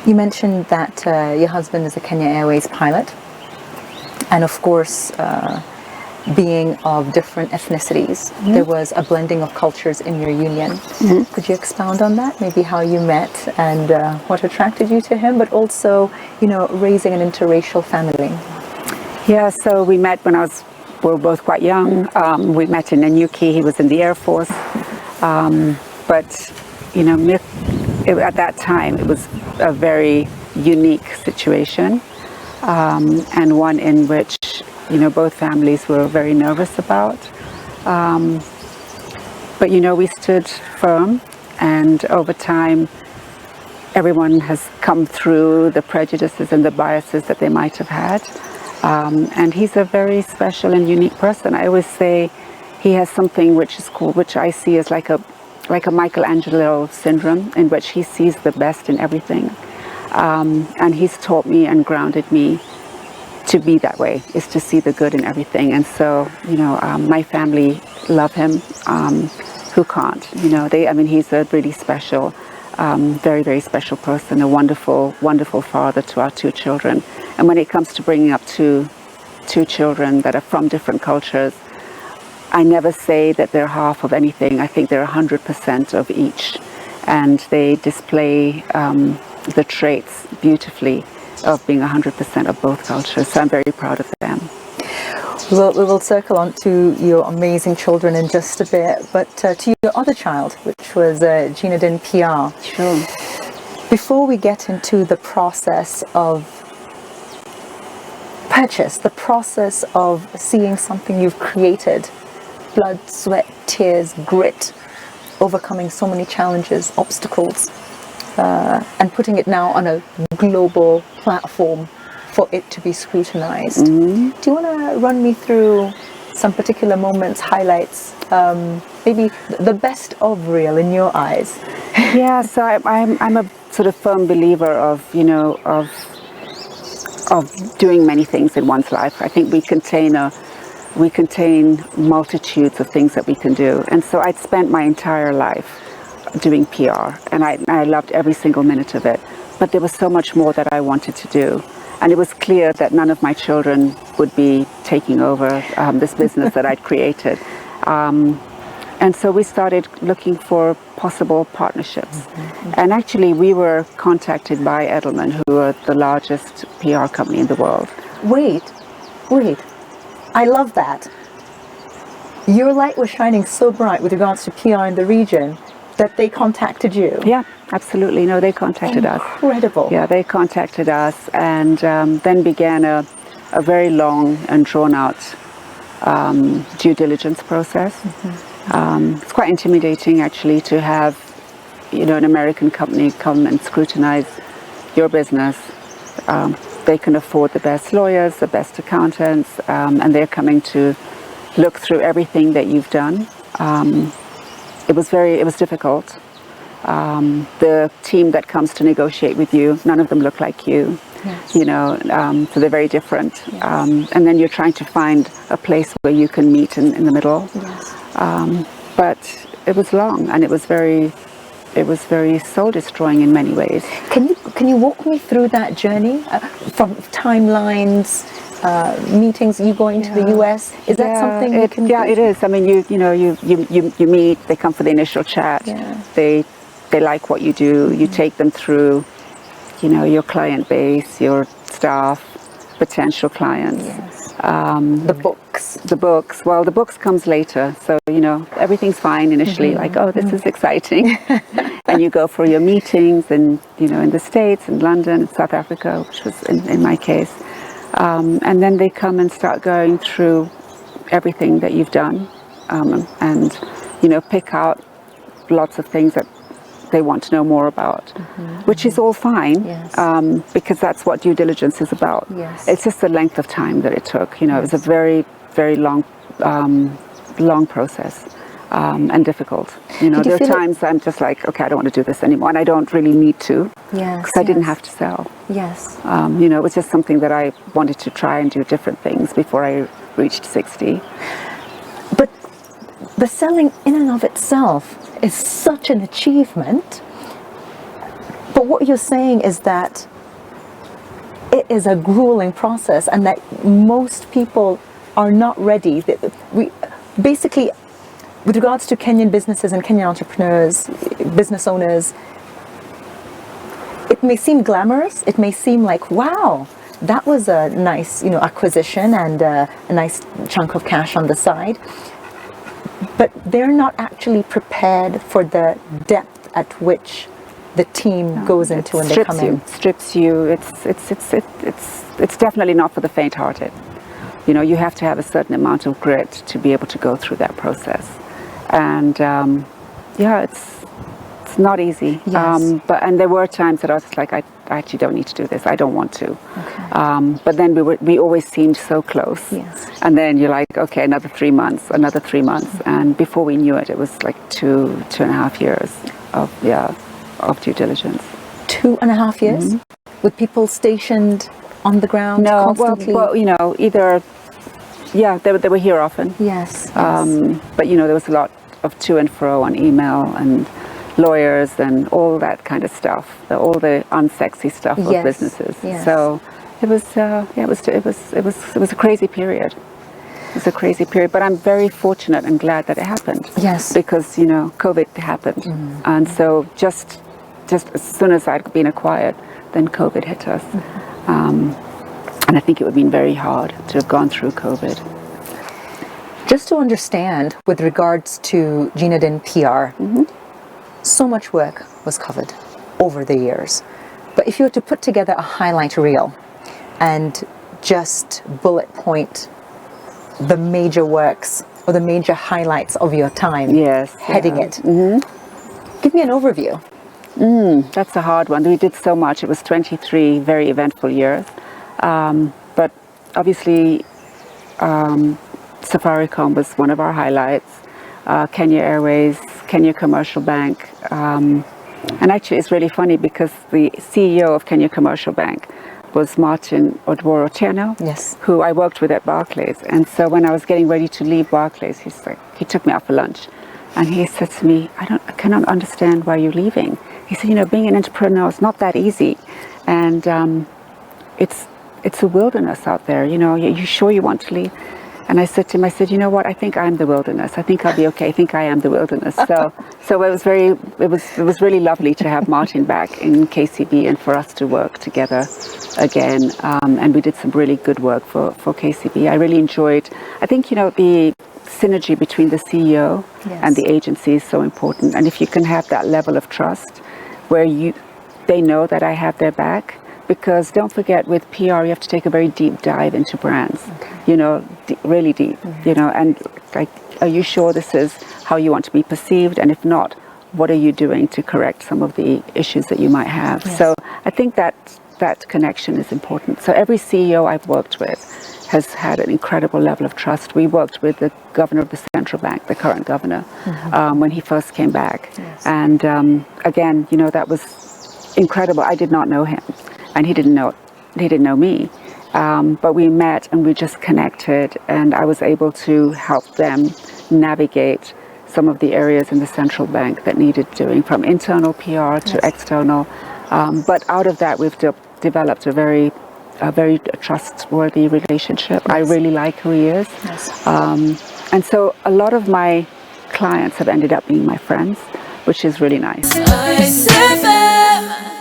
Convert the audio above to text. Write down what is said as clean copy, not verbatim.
You mentioned that your husband is a Kenya Airways pilot, and of course, being of different ethnicities, there was a blending of cultures in your union. Could you expound on that? Maybe how you met and what attracted you to him, but also, raising an interracial family. Yeah, so we met when we were both quite young. We met in Nanyuki. He was in the Air Force. But, at that time, it was a very unique situation, and one in which, both families were very nervous about. But, we stood firm, and over time, everyone has come through the prejudices and the biases that they might have had. And he's a very special and unique person. I always say he has something which I see as like a Michelangelo syndrome, in which he sees the best in everything. And he's taught me and grounded me to be that way, is to see the good in everything. And so, my family love him. Who can't? He's a really special, very, very special person, a wonderful, wonderful father to our 2 children. And when it comes to bringing up two children that are from different cultures, I never say that they're half of anything. I think they're 100% of each. And they display the traits beautifully of being 100% of both cultures. So I'm very proud of them. We will circle on to your amazing children in just a bit, but to your other child, which was Gina in PR. Sure. Before we get into the process of purchase, the process of seeing something you've created, blood, sweat, tears, grit, overcoming so many challenges, obstacles, and putting it now on a global platform for it to be scrutinized. Do you want to run me through some particular moments, highlights, maybe the best of Real in your eyes? Yeah, so I'm a sort of firm believer of doing many things in one's life. I think we contain multitudes of things that we can do. And so I'd spent my entire life doing PR, and I loved every single minute of it. But there was so much more that I wanted to do. And it was clear that none of my children would be taking over this business that I'd created. And so we started looking for possible partnerships. And actually, we were contacted by Edelman, who are the largest PR company in the world. Wait. I love that. Your light was shining so bright with regards to PR in the region that they contacted you. Yeah, absolutely. No, they contacted us. Incredible. Yeah, they contacted us, and then began a very long and drawn-out due diligence process. It's quite intimidating, actually, to have, an American company come and scrutinize your business. They can afford the best lawyers, the best accountants, and they're coming to look through everything that you've done. It was difficult. The team that comes to negotiate with you, none of them look like you. Yes. So they're very different. Yes. And then you're trying to find a place where you can meet in the middle. Yes. But it was long, and it was very soul destroying in many ways. Can you walk me through that journey from timelines, meetings, you going to the US? Is that something you can do? Yeah, it is. I mean, you meet, they come for the initial chat. Yeah. They like what you do. You take them through, your client base, your staff, potential clients. Yes. The books. Well, the books comes later. So, everything's fine initially, like, oh, this is exciting. And you go for your meetings in the States, in London, in South Africa, which was in my case. And then they come and start going through everything that you've done, and pick out lots of things that they want to know more about, which is all fine. Yes. Because that's what due diligence is about. Yes. It's just the length of time that it took. It was a very, very long process, and difficult. There are times I'm just like, okay, I don't want to do this anymore, and I don't really need to. Yes. Because I didn't have to sell. Yes. It was just something that I wanted to try and do different things before I reached 60. But the selling in and of itself is such an achievement. But what you're saying is that it is a grueling process, and that most people are not ready. We basically, with regards to Kenyan businesses and Kenyan entrepreneurs, business owners, it may seem glamorous. It may seem like, wow, that was a nice, acquisition and a nice chunk of cash on the side. But they're not actually prepared for the depth at which the team goes into when they come in. Strips you. It's definitely not for the faint-hearted. You have to have a certain amount of grit to be able to go through that process. And it's not easy. Yes. And there were times that I was just like, I actually don't need to do this. I don't want to. Okay. But then we always seemed so close. Yes. And then you're like, okay, another 3 months. And before we knew it, it was like 2.5 years of due diligence. 2.5 years? Mm-hmm. With people stationed on the ground constantly? Well, they were here often. Yes. But there was a lot of to and fro on email and lawyers and all that kind of stuff, all the unsexy stuff of businesses. Yes. So it was a crazy period. It was a crazy period, but I'm very fortunate and glad that it happened. Yes. Because COVID happened, and so just as soon as I'd been acquired, then COVID hit us. And I think it would have been very hard to have gone through COVID. Just to understand, with regards to Gina Din PR, so much work was covered over the years. But if you were to put together a highlight reel and just bullet point the major works or the major highlights of your time heading it, give me an overview. That's a hard one. We did so much. It was 23 very eventful years. But obviously, Safaricom was one of our highlights. Kenya Airways, Kenya Commercial Bank. And actually, it's really funny because the CEO of Kenya Commercial Bank was Martin Odworo-Otieno, who I worked with at Barclays. And so when I was getting ready to leave Barclays, he took me out for lunch. And he said to me, I cannot understand why you're leaving. He said, being an entrepreneur is not that easy. And it's a wilderness out there. You sure you want to leave? And I said to him, you know what? I think I'm the wilderness. I think I'll be okay. I think I am the wilderness. So it was really lovely to have Martin back in KCB and for us to work together again. And we did some really good work for KCB. I really enjoyed. I think the synergy between the CEO and the agency is so important. And if you can have that level of trust, where they know that I have their back. Because don't forget, with PR, you have to take a very deep dive into brands, really deep, and like, are you sure this is how you want to be perceived? And if not, what are you doing to correct some of the issues that you might have? Yes. So I think that connection is important. So every CEO I've worked with has had an incredible level of trust. We worked with the governor of the central bank, the current governor, when he first came back. Yes. And again, that was incredible. I did not know him. And he didn't know me, but we met and we just connected, and I was able to help them navigate some of the areas in the central bank that needed doing, from internal PR to external. But out of that, we've developed a very trustworthy relationship. Yes. I really like who he is, and so a lot of my clients have ended up being my friends, which is really nice.